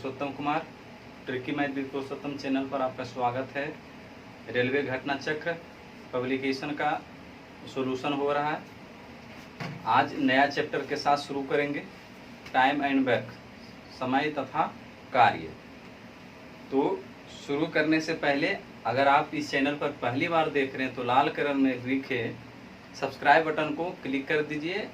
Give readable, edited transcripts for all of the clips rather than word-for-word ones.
Purushottam Kumar. Tricky math with Purushottam channel पर आपका स्वागत है। रेलवे घटना चक्र पब्लिकेशन का सॉल्यूशन हो रहा है। आज नया चैप्टर के साथ शुरू करेंगे, टाइम एंड वर्क, समय तथा कार्य। तो शुरू करने से पहले अगर आप इस चैनल पर पहली बार देख रहे हैं तो लाल कलर में लिखे सब्सक्राइब बटन को क्लिक कर दीजिए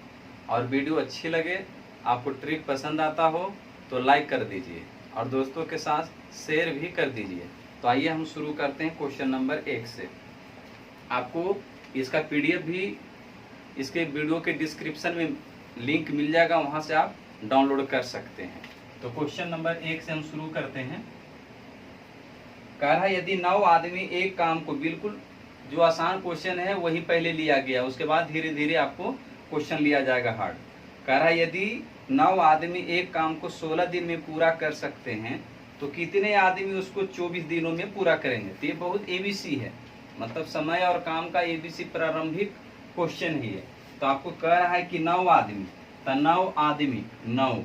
और वीडियो अच्छी लगे, आपको ट्रिक पसंद आता हो तो लाइक कर दीजिए और दोस्तों के साथ शेयर भी कर दीजिए। तो आइए हम शुरू करते हैं क्वेश्चन नंबर 1 से। आपको इसका पीडीएफ भी इसके वीडियो के डिस्क्रिप्शन में लिंक मिल जाएगा, वहां से आप डाउनलोड कर सकते हैं। तो क्वेश्चन नंबर 1 से हम शुरू करते हैं। कह रहा है यदि 9 आदमी एक काम को, बिल्कुल जो आसान क्वेश्चन है वही पहले लिया गया, उसके बाद धीरे धीरे आपको क्वेश्चन लिया जाएगा हार्ड। कह रहा है यदि 9 आदमी एक काम को 16 दिन में पूरा कर सकते हैं तो कितने आदमी उसको 24 दिनों में पूरा करेंगे। तो ये बहुत एबीसी है, मतलब समय और काम का एबीसी प्रारंभिक क्वेश्चन ही है। तो आपको कह रहा है कि 9 आदमी, तो 9 आदमी 9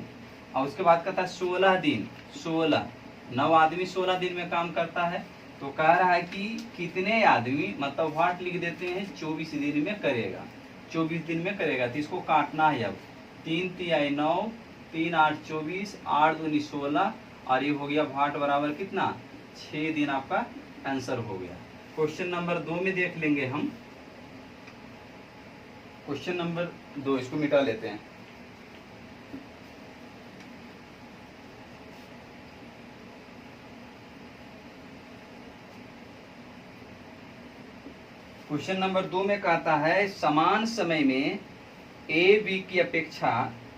और उसके बाद कहता है 16 दिन, 16 9 आदमी 16 दिन में काम करता है। तो कह रहा है कि कितने आदमी, मतलब व्हाट लिख देते हैं 24 दिन में करेगा, 24 दिन में करेगा। तो इसको काटना है। अब 3 तिहाई 9, 3 8 24, 8 दूनी 16 और ये हो गया व्हाट बराबर कितना 6 दिन। आपका आंसर हो गया। क्वेश्चन नंबर 2 में देख लेंगे हम। क्वेश्चन नंबर 2 इसको मिटा लेते हैं। क्वेश्चन नंबर 2 में कहता है समान समय में ए बी की अपेक्षा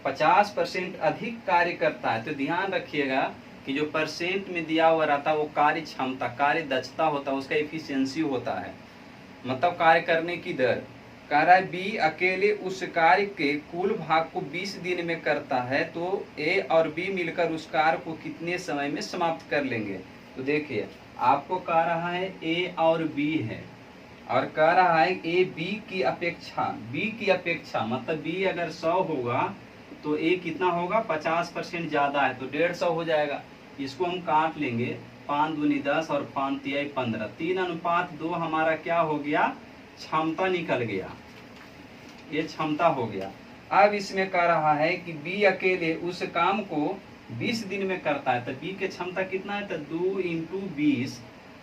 50% अधिक कार्य करता है। तो ध्यान रखिएगा कि जो परसेंट में दिया हुआ रहता है वो कार्य क्षमता, कार्य दक्षता होता है, उसका एफिशिएंसी होता है, मतलब कार्य करने की दर। कह रहा है बी अकेले उस कार्य के कुल भाग को 20 दिन में करता है तो ए और बी मिलकर उस कार्य को कितने समय में समाप्त कर लेंगे। तो देखिए आपको कह रहा है ए और बी है और कह रहा है ए बी की अपेक्षा मतलब बी अगर 100 होगा तो ए कितना होगा 50% ज्यादा है तो 150 हो जाएगा। इसको हम काट लेंगे, 5 दूनी 10 और 5 तिहाई 15, 3:2 हमारा क्या हो गया, क्षमता निकल गया, ये क्षमता हो गया। अब इसमें कह रहा है कि बी अकेले उस काम को 20 दिन में करता है। तो बी की क्षमता कितना है, तो 2 × 20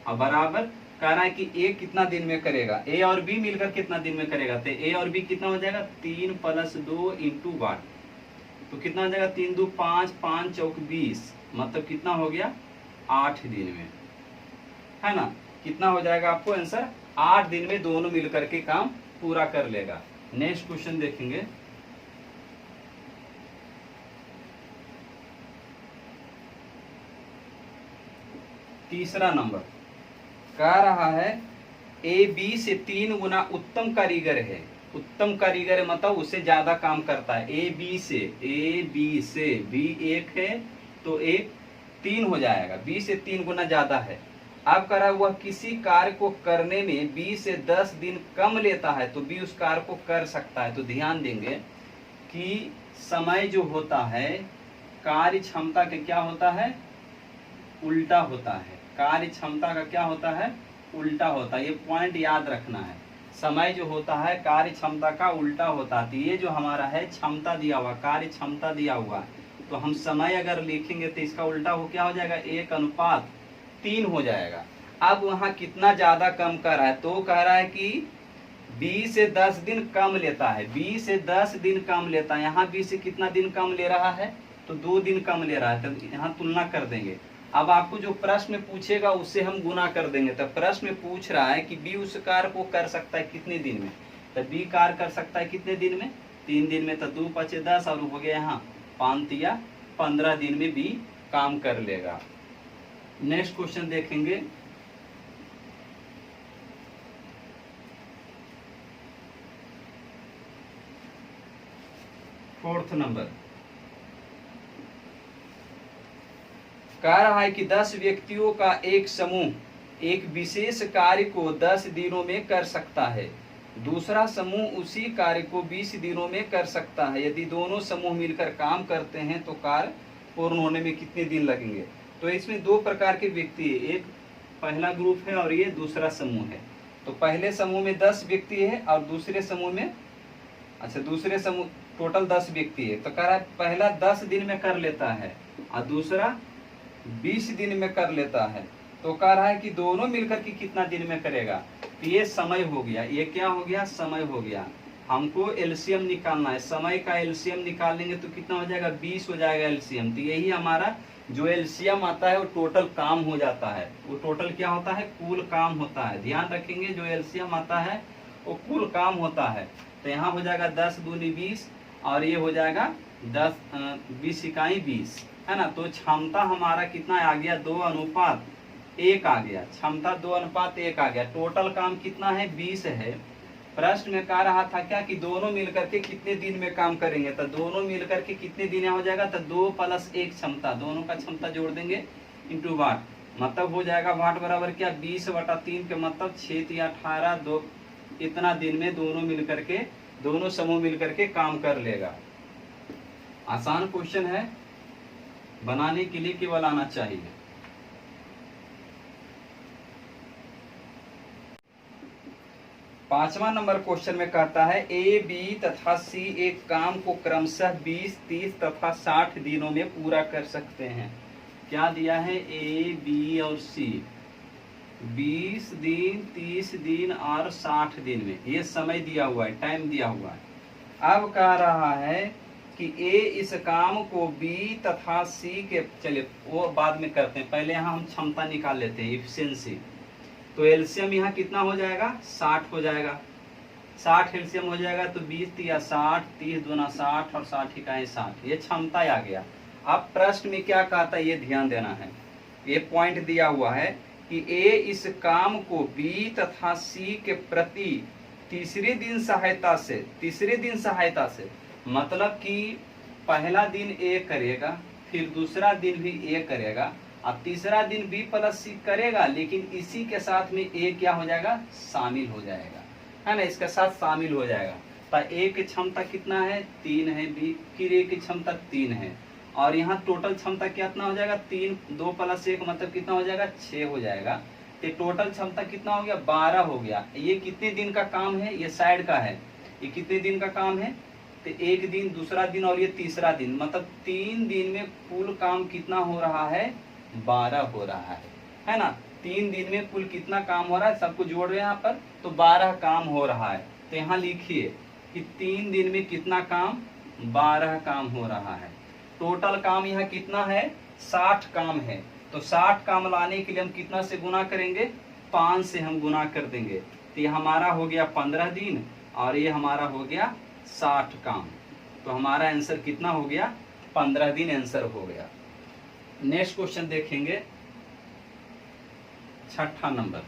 और बराबर कह रहा है कि ए कितना दिन में करेगा, ए और बी मिलकर कितना दिन में करेगा। तो ए और बी कितना हो जाएगा 3 + 2 × 8, तो कितना हो जाएगा 3 2 5, 5 चौक 20, मतलब कितना हो गया 8 दिन में, है ना। कितना हो जाएगा आपको आंसर, 8 दिन में दोनों मिलकर के काम पूरा कर लेगा। नेक्स्ट क्वेश्चन देखेंगे। तीसरा नंबर कह रहा है ए बी से 3 गुना उत्तम कारीगर है। उत्तम कारीगर मतलब उससे ज्यादा काम करता है। ए बी से बी 1 है तो ए 3 हो जाएगा, बी से 3 गुना ज्यादा है। अब कह रहा है वह किसी कार्य को करने में बी से 10 दिन कम लेता है तो बी उस कार्य को कर सकता है। तो ध्यान देंगे कि समय जो होता है कार्य क्षमता के क्या होता है, उल्टा होता है। कार्य क्षमता का क्या होता है, उल्टा होता है। ये पॉइंट याद रखना है। समय जो होता है कार्य क्षमता का उल्टा होता है। ये जो हमारा है क्षमता दिया हुआ, कार्य क्षमता दिया हुआ है, तो हम समय अगर लिखेंगे तो इसका उल्टा हो क्या हो जाएगा 1:3 हो जाएगा। अब वहाँ कितना ज्यादा कम कर रहा है, तो कह रहा है कि बी से 10 दिन कम लेता है, बी से 10 दिन कम लेता है। यहाँ बी से कितना दिन कम ले रहा है, तो 2 दिन कम ले रहा है। तो यहाँ तुलना कर देंगे। अब आपको जो प्रश्न पूछेगा उससे हम गुना कर देंगे। तो प्रश्न पूछ रहा है कि बी उस कार्य को कर सकता है कितने दिन में, तो बी कार्य कर सकता है कितने दिन में, 3 दिन में। तो 2 × 5 = 10 और हो गया यहाँ 5 तिया 15 दिन में बी काम कर लेगा। नेक्स्ट क्वेश्चन देखेंगे। फोर्थ नंबर कह रहा है कि 10 व्यक्तियों का एक समूह एक विशेष कार्य को 10 दिनों में कर सकता है, दूसरा समूह उसी कार्य को 20 दिनों में कर सकता है। यदि दोनों समूह मिलकर काम करते हैं तो कार्य पूर्ण होने में कितने दिन लगेंगे। तो इसमें दो प्रकार के व्यक्ति है, एक पहला ग्रुप है और ये दूसरा समूह है। तो पहले समूह में 10 व्यक्ति है और दूसरे समूह में दूसरे समूह टोटल 10 व्यक्ति है। तो कह रहा है पहला 10 दिन में कर लेता है और दूसरा 20 दिन में कर लेता है। तो कह रहा है कि दोनों मिलकर के कितना दिन में करेगा। तो ये समय हो गया, ये क्या हो गया, समय हो गया। हमको एलसीएम निकालना है, समय का एलसीएम निकालेंगे तो कितना हो जाएगा, 20 हो जाएगा एलसीएम। तो यही हमारा जो एलसीएम आता है वो टोटल काम हो जाता है। वो टोटल क्या होता है, कुल काम होता है। ध्यान रखेंगे जो एलसीएम आता है वो कुल काम होता है। तो यहाँ हो जाएगा 10 दूनी 20 और ये हो जाएगा 20 इकाई 20, है ना। तो क्षमता हमारा कितना आ गया, 2:1 आ गया। क्षमता 2:1 आ गया। टोटल काम कितना है, 20 है। प्रश्न में कह रहा था क्या कि दोनों मिलकर के कितने दिन में काम करेंगे। तो दोनों मिलकर के कितने दिन हो जाएगा, तो 2 + 1 क्षमता, दोनों का क्षमता जोड़ देंगे इंटू वाट, मतलब हो जाएगा वाट बराबर क्या, 20/3 के मतलब 6 या 18, 2 इतना दिन में दोनों मिलकर के, दोनों समूह मिलकर के काम कर लेगा। आसान क्वेश्चन है, बनाने के लिए केवल आना चाहिए। पांचवा नंबर क्वेश्चन में कहता है ए, बी तथा सी एक काम को क्रमशः 20, 30 तथा 60 दिनों में पूरा कर सकते हैं। क्या दिया है, ए, बी और सी 20 दिन, 30 दिन और 60 दिन में, ये समय दिया हुआ है, टाइम दिया हुआ है। अब कह रहा है कि ए इस काम को बी तथा सी के, चलिए वो बाद में करते हैं, पहले यहाँ हम क्षमता निकाल लेते हैं, इफिशिएंसी। तो एलसीएम यहाँ कितना हो जाएगा, 60 हो जाएगा। 60 एलसीएम हो जाएगा तो 20 या 60, 30 दूना 60 और 60 इकाई 60, ये क्षमता आ गया। अब प्रश्न में क्या कहता है ये ध्यान देना है। ये पॉइंट दिया हुआ है कि ए इस काम को बी तथा सी के प्रति तीसरे दिन सहायता से, मतलब कि पहला दिन ए करेगा, फिर दूसरा दिन भी ए करेगा, अब तीसरा दिन बी + सी करेगा, लेकिन इसी के साथ में ए क्या हो जाएगा, शामिल हो जाएगा, है ना, इसके साथ शामिल हो जाएगा। तो ए की क्षमता कितना है, 3 है, बी फिर ए की क्षमता 3 है, और यहाँ टोटल क्षमता कितना हो जाएगा, 3, 2 + 1 मतलब कितना हो जाएगा, 6 हो जाएगा। तो टोटल क्षमता कितना हो गया, 12 हो गया। ये कितने दिन का काम है, ये साइड का है, ये कितने दिन का काम है, तो एक दिन, दूसरा दिन और ये तीसरा दिन, मतलब 3 दिन में कुल काम कितना हो रहा है, 12 हो रहा है ना। 3 दिन में कुल कितना काम हो रहा है, सबको जोड़ रहे हैं यहाँ पर, तो 12 काम हो रहा है। तो यहाँ लिखिए कि 3 दिन में कितना काम, 12 काम हो रहा है। टोटल काम यहाँ कितना है, 60 काम है। तो 60 काम लाने के लिए हम कितना से गुना करेंगे, 5 से हम गुना कर देंगे। तो ये हमारा हो गया 15 दिन और ये हमारा हो गया 60 काम। तो हमारा आंसर कितना हो गया, 15 दिन आंसर हो गया। नेक्स्ट क्वेश्चन देखेंगे, 6ठा नंबर।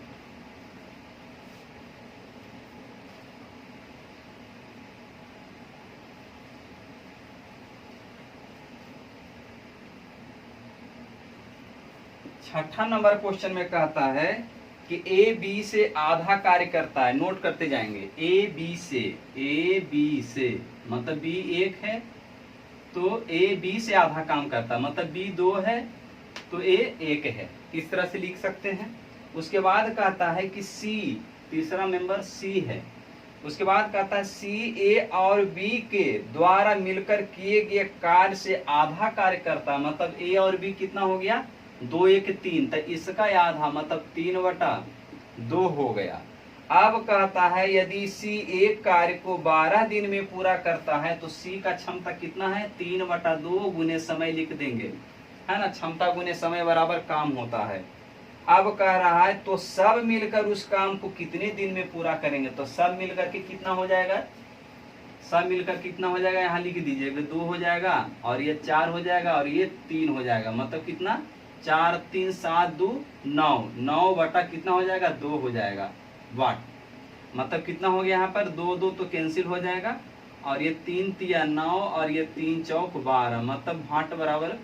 छठा नंबर क्वेश्चन में कहता है कि ए बी से आधा कार्य करता है। नोट करते जाएंगे, ए बी से मतलब बी 1 है तो ए बी से आधा काम करता है, मतलब बी 2 है तो ए 1 है, इस तरह से लिख सकते हैं। उसके बाद कहता है कि सी, तीसरा मेंबर सी है। उसके बाद कहता है सी ए और बी के द्वारा मिलकर किए गए कार्य से आधा कार्य करता है, मतलब ए और बी कितना हो गया, 2, 1, 3, तो इसका आधा मतलब 3/2 हो गया। अब कहता है यदि सी एक कार्य को 12 दिन में पूरा करता है तो सी का क्षमता कितना है, 3/2 गुने समय लिख देंगे, है ना। क्षमता गुने समय बराबर काम होता है। अब कह रहा है तो सब मिलकर उस काम को कितने दिन में पूरा करेंगे। तो सब मिलकर के कितना हो जाएगा, सब मिलकर कितना हो जाएगा, यहाँ लिख दीजिएगा, 2 हो जाएगा और ये 4 हो जाएगा और ये 3 हो जाएगा, मतलब कितना, 4, 3, 7, 2, 9, 9 बटा कितना हो जाएगा, 2 हो जाएगा वाट, मतलब कितना हो गया यहाँ पर, 2, 2 तो कैंसिल हो जाएगा और ये 3 तिया 9 और ये 3 चौक 12, मतलब वाट बराबर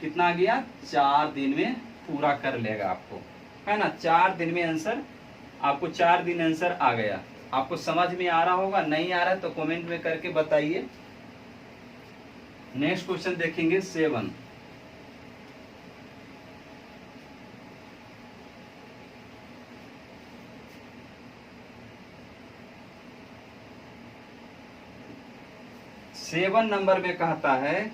कितना आ गया, 4 दिन में पूरा कर लेगा आपको, है ना। 4 दिन में आंसर आपको, 4 दिन आंसर आ गया। आपको समझ में आ रहा होगा, नहीं आ रहा है तो कमेंट में करके बताइए। नेक्स्ट क्वेश्चन देखेंगे 7। 7 नंबर में कहता है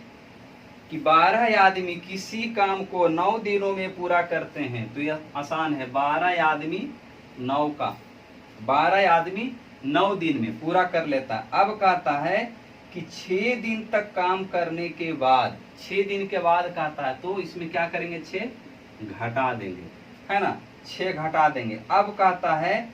कि 12 आदमी किसी काम को 9 दिनों में पूरा करते हैं। तो यह आसान है, 12 आदमी 9 का 12 आदमी 9 दिन में पूरा कर लेता है। अब कहता है कि 6 दिन तक काम करने के बाद, 6 दिन के बाद कहता है, तो इसमें क्या करेंगे, 6 घटा देंगे, है ना, 6 घटा देंगे। अब कहता है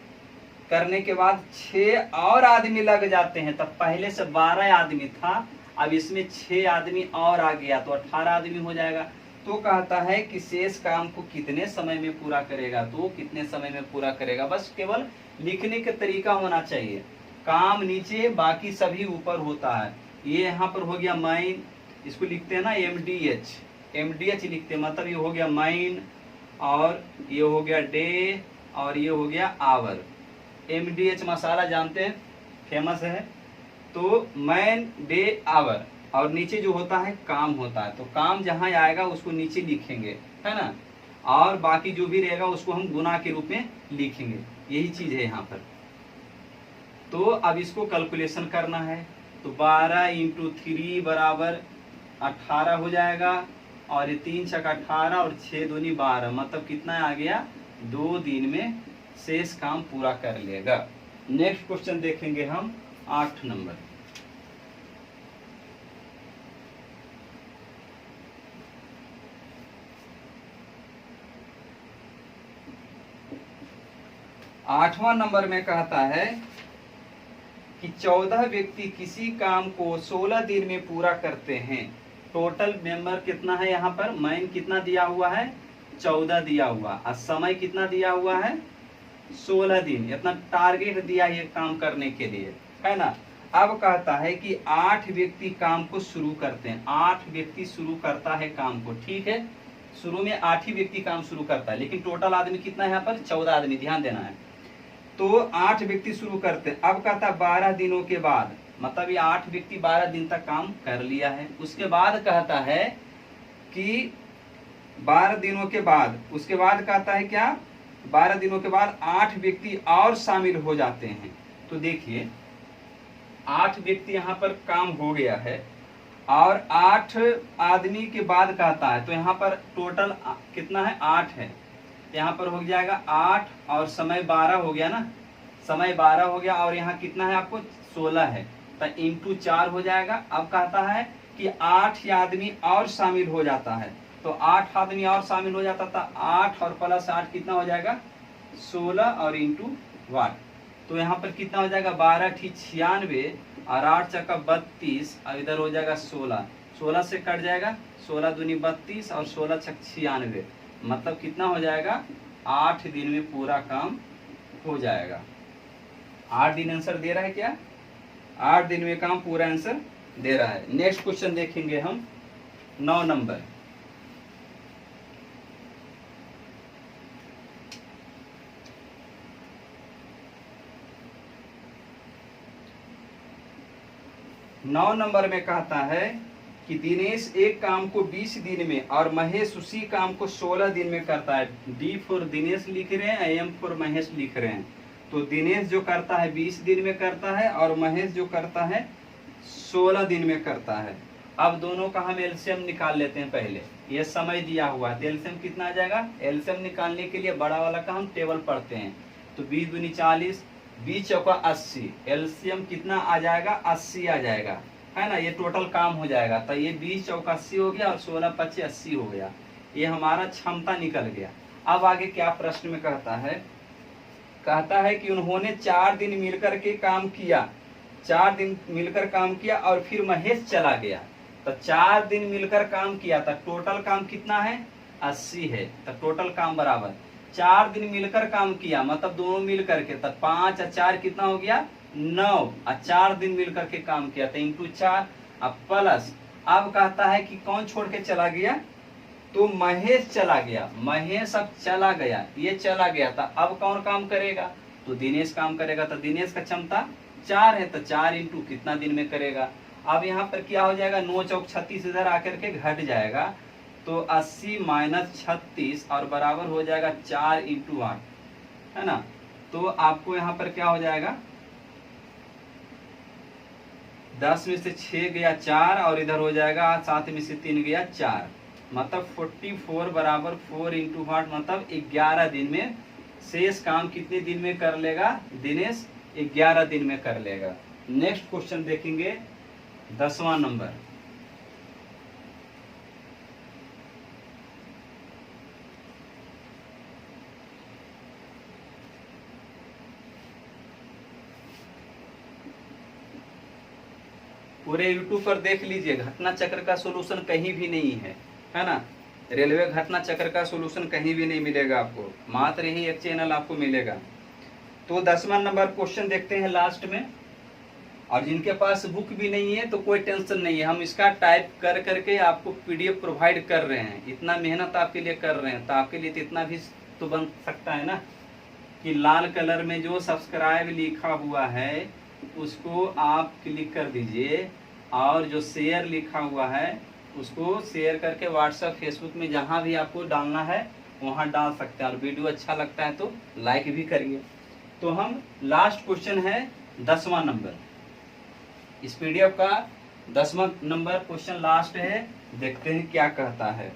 करने के बाद 6 और आदमी लग जाते हैं। तब पहले से 12 आदमी था, अब इसमें 6 आदमी और आ गया तो 18 आदमी हो जाएगा। तो कहता है कि शेष काम को कितने समय में पूरा करेगा, तो कितने समय में पूरा करेगा। बस केवल लिखने का तरीका होना चाहिए, काम नीचे बाकी सभी ऊपर होता है। ये यहाँ पर हो गया माइन, इसको लिखते हैं ना MDH, MDH लिखते हैं, मतलब ये हो गया माइन, और ये हो गया डे, और ये हो गया आवर। MDH मसाला जानते हैं, फेमस है। तो मैन, डे, आवर, और नीचे जो होता है काम होता है। तो काम जहां आएगा उसको नीचे लिखेंगे, है ना, और बाकी जो भी रहेगा उसको हम गुना के रूप में लिखेंगे। यही चीज है यहाँ पर। तो अब इसको कैलकुलेशन करना है, तो 12 × 3 बराबर 18 हो जाएगा, और ये 3 × 6 18 और 6 दूनी 12, मतलब कितना आ गया, 2 दिन में शेष काम पूरा कर लेगा। नेक्स्ट क्वेश्चन देखेंगे हम 8 नंबर। आठवां नंबर में कहता है कि 14 व्यक्ति किसी काम को 16 दिन में पूरा करते हैं। टोटल मेंबर कितना है, यहाँ पर मैन कितना दिया हुआ है, 14 दिया हुआ, और समय कितना दिया हुआ है, 16 दिन। इतना टारगेट दिया है काम करने के लिए, है ना। अब कहता है कि 8 व्यक्ति काम को शुरू करते हैं। 8 व्यक्ति शुरू करता है काम को, ठीक है, शुरू में 8 ही व्यक्ति काम शुरू करता है, लेकिन टोटल आदमी कितना है यहाँ पर, 14 आदमी, ध्यान देना है। तो 8 व्यक्ति शुरू करते हैं। अब कहता है 12 दिनों के बाद, मतलब ये 8 व्यक्ति 12 दिन तक काम कर लिया है। उसके बाद कहता है कि 12 दिनों के बाद, उसके बाद कहता है क्या, 12 दिनों के बाद 8 व्यक्ति और शामिल हो जाते हैं। तो देखिए 8 व्यक्ति यहाँ पर काम हो गया है, और 8 आदमी के बाद कहता है, तो यहाँ पर टोटल कितना है, 8 है। यहाँ पर हो जाएगा 8 और समय 12 हो गया ना, समय 12 हो गया, और यहाँ कितना है आपको, 16 है, तो इंटू 4 हो जाएगा। अब कहता है कि 8 आदमी और शामिल हो जाता है, तो 8 आदमी और शामिल हो जाता था, 8 और प्लस 8 कितना हो जाएगा, 16, और इंटू 1। तो यहाँ पर कितना हो जाएगा, 12 × 96, और 8 × 32, और इधर हो जाएगा 16, 16 से कट जाएगा, 16 दूनी 32, और 16 × 96, मतलब कितना हो जाएगा, 8 दिन में पूरा काम हो जाएगा। 8 दिन आंसर दे रहा है क्या, 8 दिन में काम पूरा आंसर दे रहा है। नेक्स्ट क्वेश्चन देखेंगे हम 9 नंबर। नौ नंबर में कहता है कि दिनेश एक काम को 20 दिन में और महेश उसी काम को 16 दिन में करता है। D फॉर दिनेश लिख रहे हैं, M फॉर महेश लिख रहे हैं। तो दिनेश जो करता है 20 दिन में करता है, और महेश जो करता है 16 दिन में करता है। अब दोनों का हम एलसीएम निकाल लेते हैं। पहले ये समय दिया हुआ है, तो एलसीएम कितना आ जाएगा, एलसीएम निकालने के लिए बड़ा वाला का हम टेबल पढ़ते हैं। तो 20 दूनी 40, 20 चौका 80, एलसीएम कितना आ जाएगा, 80 आ जाएगा, है ना। ये टोटल काम हो जाएगा, तो ये 20 चौका 80 हो गया, और 16 × 25 80 हो गया। ये हमारा क्षमता निकल गया। अब आगे क्या प्रश्न में कहता है कि उन्होंने 4 दिन मिलकर के काम किया, 4 दिन मिलकर काम किया, और फिर महेश चला गया। तो 4 दिन मिलकर काम किया, तो टोटल काम कितना है, 80 है। तो टोटल काम बराबर 4 दिन मिलकर काम किया, मतलब दोनों मिलकर के, तो 5 और 4 कितना हो गया, 9, और 4 दिन मिलकर के काम किया, तो इंटू 4, अब प्लस। अब कहता है कि कौन छोड़ के चला गया, तो महेश चला गया। महेश अब चला गया, ये चला गया था, अब कौन काम करेगा, तो दिनेश काम करेगा। तो दिनेश का क्षमता 4 है, तो 4 इंटू कितना दिन में करेगा। अब यहाँ पर क्या हो जाएगा, 9 चौक 36 इधर आकर के घट जाएगा, तो 80 - 36, और बराबर हो जाएगा 4 × 8, है ना। तो आपको यहाँ पर क्या हो जाएगा, 10 में से 6 गया 4 और इधर हो जाएगा 7 में से 3 गया 4, मतलब 44 बराबर 4 इंटू वाट, मतलब 11 दिन में। शेष काम कितने दिन में कर लेगा दिनेश? 11 दिन में कर लेगा। नेक्स्ट क्वेश्चन देखेंगे 10वां नंबर। पूरे यूट्यूब पर देख लीजिए, घटना चक्र का सोल्यूशन कहीं भी नहीं है ना। रेलवे घटना चक्र का सोल्यूशन कहीं भी नहीं मिलेगा आपको, मात्र यही एक चैनल आपको मिलेगा। तो 10वां नंबर क्वेश्चन देखते हैं लास्ट में। और जिनके पास बुक भी नहीं है तो कोई टेंशन नहीं है, हम इसका टाइप कर करके आपको पीडीएफ प्रोवाइड कर रहे हैं। इतना मेहनत आपके लिए कर रहे हैं तो आपके लिए तो इतना भी तो बन सकता है ना कि लाल कलर में जो सब्सक्राइब लिखा हुआ है उसको आप क्लिक कर दीजिए, और जो शेयर लिखा हुआ है उसको शेयर करके व्हाट्सएप फेसबुक में जहाँ भी आपको डालना है वहाँ डाल सकते हैं। और वीडियो अच्छा लगता है तो लाइक भी करिए। तो हम लास्ट क्वेश्चन है 10वां नंबर, इस पीडीएफ का 10वां नंबर क्वेश्चन लास्ट है। देखते हैं क्या कहता है।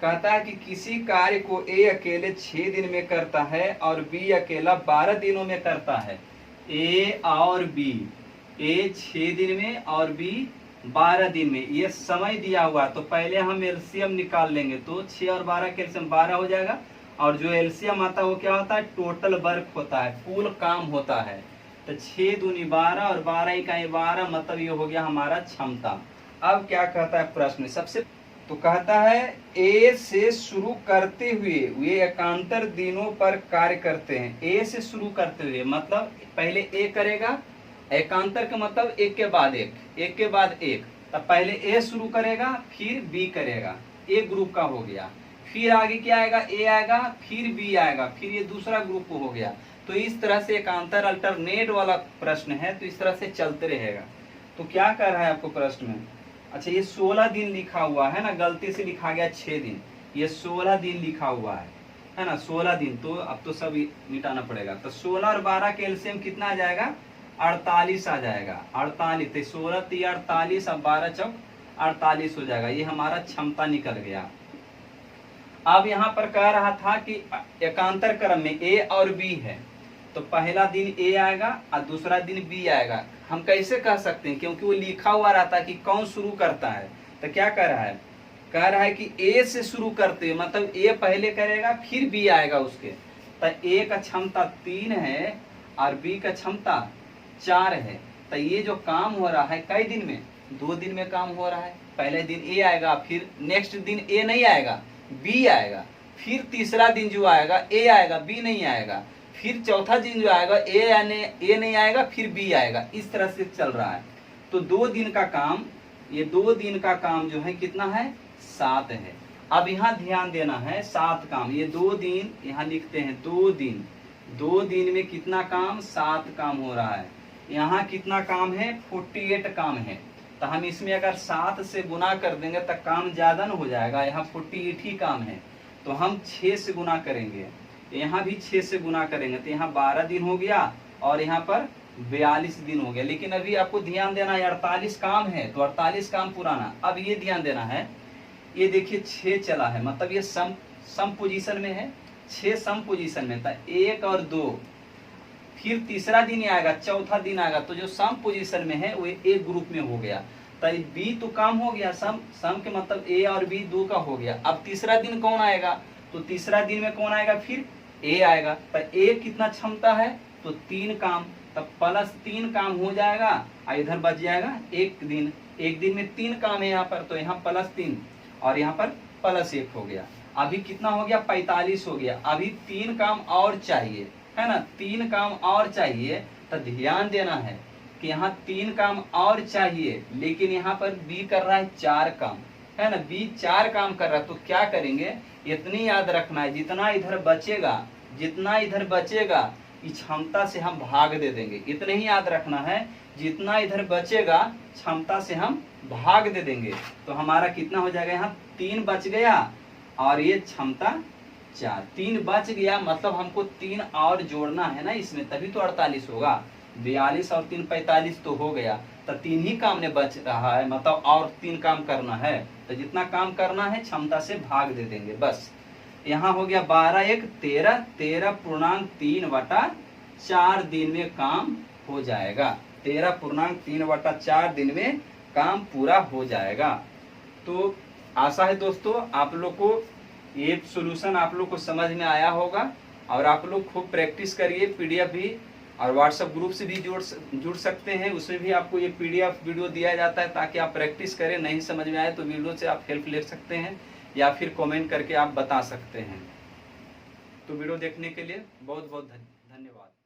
कहता है कि किसी कार्य को ए अकेले 6 दिन में करता है और बी अकेला 12 दिनों में करता है। ए और बी, ए 6 दिन में और बी 12 दिन में, ये समय दिया हुआ। तो पहले हम एलसीएम निकाल लेंगे, तो 6 और 12 के एलसीएम 12 हो जाएगा। और जो एलसीएम आता है वो क्या होता है? टोटल वर्क होता है, कुल काम होता है। तो 6 दूनी 12 और 12 इकाई 12, मतलब ये हो गया हमारा क्षमता। अब क्या कहता है प्रश्न सबसे, तो कहता है ए से शुरू करते हुए वे एकांतर दिनों पर कार्य करते हैं। ए से शुरू करते हुए मतलब पहले ए करेगा, एकांतर का मतलब एक के बाद एक, एक के बाद एक। तब पहले ए शुरू करेगा फिर बी करेगा, ए ग्रुप का हो गया। फिर आगे क्या आएगा? ए आएगा, फिर बी आएगा, फिर ये दूसरा ग्रुप हो गया। तो इस तरह से एकांतर अल्टरनेट वाला प्रश्न है, तो इस तरह से चलते रहेगा। तो क्या कर रहा है आपको प्रश्न में? अच्छा, ये 16 दिन लिखा हुआ है ना, गलती से लिखा गया 6 दिन, ये 16 दिन लिखा हुआ है ना, 16 दिन। तो अब तो सब मिटाना पड़ेगा। तो 16 और 12 के एलसीएम कितना आ जाएगा? 48 आ जाएगा। 48, तो 16 3 48, अब 12 चौक 48 हो जाएगा। ये हमारा क्षमता निकल गया। अब यहाँ पर कह रहा था कि एकांतर क्रम में ए और बी है, तो पहला दिन ए आएगा और दूसरा दिन बी आएगा। हम कैसे कह सकते हैं? क्योंकि वो लिखा हुआ रहता है कि कौन शुरू करता है। तो क्या कह रहा है? कह रहा है कि ए से शुरू करते हैं, मतलब ए पहले करेगा फिर बी आएगा उसके। तो ए का क्षमता 3 है और बी का क्षमता 4 है। तो ये जो काम हो रहा है कई दिन में? 2 दिन में काम हो रहा है। पहले दिन ए आएगा, फिर नेक्स्ट दिन ए नहीं आएगा, बी आएगा। फिर तीसरा दिन जो आएगा ए आएगा, बी नहीं आएगा। फिर चौथा दिन जो आएगा ए नहीं आएगा, फिर बी आएगा। इस तरह से चल रहा है। तो 2 दिन का काम, ये 2 दिन का काम जो है कितना है? 7 है। अब यहाँ ध्यान देना है, 7 काम, ये 2 दिन यहाँ लिखते हैं। 2 दिन, 2 दिन में कितना काम? 7 काम हो रहा है। यहाँ कितना काम है? 48 काम है। तो हम इसमें अगर 7 से गुना कर देंगे तो काम ज्यादा न हो जाएगा। यहाँ 48 ही काम है, तो हम 6 से गुना करेंगे, यहाँ भी 6 से गुना करेंगे, तो यहाँ 12 दिन हो गया और यहाँ पर 42 दिन हो गया। लेकिन अभी आपको ध्यान देना है 48 काम है, तो 48 काम पुराना। अब ये ध्यान देना है, ये देखिए 6 चला है, मतलब ये सम पोजीशन में है। 6 सम पोजीशन में था, 1 और 2, फिर तीसरा दिन आएगा, चौथा दिन आएगा। तो जो सम पोजीशन में है वो एक ग्रुप में हो गया। तो बी तो काम हो गया, सम के मतलब ए और बी 2 का हो गया। अब तीसरा दिन कौन आएगा? तो तीसरा दिन में कौन आएगा? फिर ए आएगा। तो ए कितना क्षमता है? तो 3 काम, तब प्लस 3 काम हो जाएगा और इधर बच जाएगा 1 दिन। 1 दिन में 3 काम है यहाँ पर, तो यहाँ +3 और यहाँ पर +1 हो गया। अभी कितना हो गया? 45 हो गया। अभी 3 काम और चाहिए, है ना, 3 काम और चाहिए। तो ध्यान देना है कि यहाँ 3 काम और चाहिए, लेकिन यहाँ पर बी कर रहा है 4 काम, है ना, बी 4 काम कर रहा है। तो क्या करेंगे? इतनी याद रखना है, जितना इधर बचेगा इस क्षमता से हम भाग दे देंगे। इतने ही याद रखना है, जितना इधर बचेगा क्षमता से हम भाग दे देंगे। तो हमारा कितना हो जाएगा? यहाँ 3 बच गया और ये क्षमता 4, 3 बच गया, मतलब हमको 3 और जोड़ना है ना इसमें, तभी तो 48 होगा। 42 और 3 45 तो हो गया, तो 3 ही काम ने बच रहा है, मतलब और 3 काम करना है, तो जितना काम करना है क्षमता से भाग दे देंगे बस। यहाँ हो गया 12 1 13, 13.3/4 दिन में काम हो जाएगा। 13.3/4 दिन में काम पूरा हो जाएगा। तो आशा है दोस्तों आप लोग को ये सॉल्यूशन आप लोग को समझ में आया होगा, और आप लोग खूब प्रैक्टिस करिए। पीडीएफ भी और व्हाट्सएप ग्रुप से भी जुड़ सकते हैं, उसमें भी आपको ये पीडीएफ वीडियो दिया जाता है ताकि आप प्रैक्टिस करें। नहीं समझ में आए तो वीडियो से आप हेल्प ले सकते हैं या फिर कमेंट करके आप बता सकते हैं। तो वीडियो देखने के लिए बहुत बहुत धन्यवाद।